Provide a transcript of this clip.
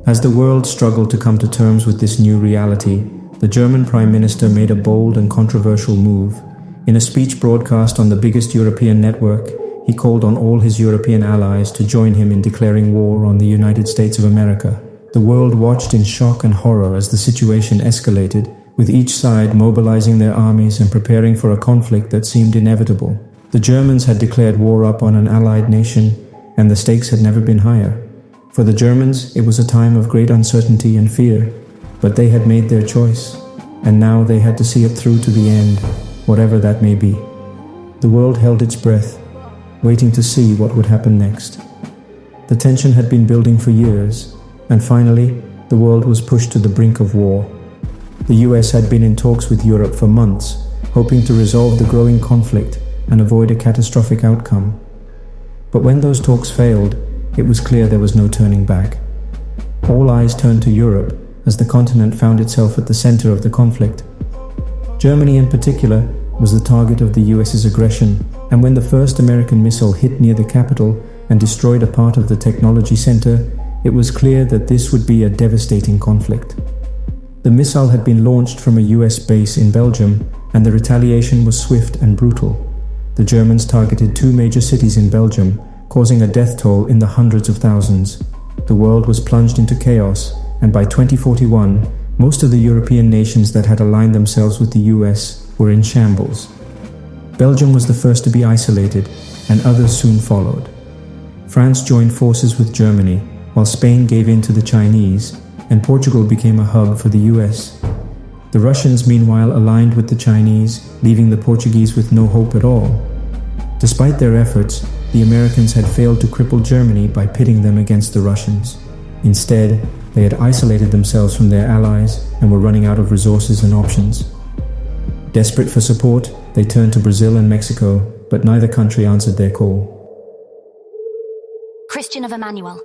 As the world struggled to come to terms with this new reality, the German Prime Minister made a bold and controversial move. In a speech broadcast on the biggest European network, he called on all his European allies to join him in declaring war on the United States of America. The world watched in shock and horror as the situation escalated, with each side mobilizing their armies and preparing for a conflict that seemed inevitable. The Germans had declared war up on an allied nation, and the stakes had never been higher. For the Germans, it was a time of great uncertainty and fear, but they had made their choice, and now they had to see it through to the end, whatever that may be. The world held its breath, waiting to see what would happen next. The tension had been building for years, and finally, the world was pushed to the brink of war. The US had been in talks with Europe for months, hoping to resolve the growing conflict and avoid a catastrophic outcome. But when those talks failed, it was clear there was no turning back. All eyes turned to Europe as the continent found itself at the center of the conflict. Germany in particular was the target of the US's aggression, and when the first American missile hit near the capital and destroyed a part of the technology center, it was clear that this would be a devastating conflict. The missile had been launched from a US base in Belgium, and the retaliation was swift and brutal. The Germans targeted 2 major cities in Belgium, causing a death toll in the hundreds of thousands. The world was plunged into chaos, and by 2041, most of the European nations that had aligned themselves with the US were in shambles. Belgium was the first to be isolated, and others soon followed. France joined forces with Germany, while Spain gave in to the Chinese, and Portugal became a hub for the US. The Russians, meanwhile, aligned with the Chinese, leaving the Portuguese with no hope at all. Despite their efforts, the Americans had failed to cripple Germany by pitting them against the Russians. Instead, they had isolated themselves from their allies and were running out of resources and options. Desperate for support, they turned to Brazil and Mexico, but neither country answered their call. Christian of Emmanuel.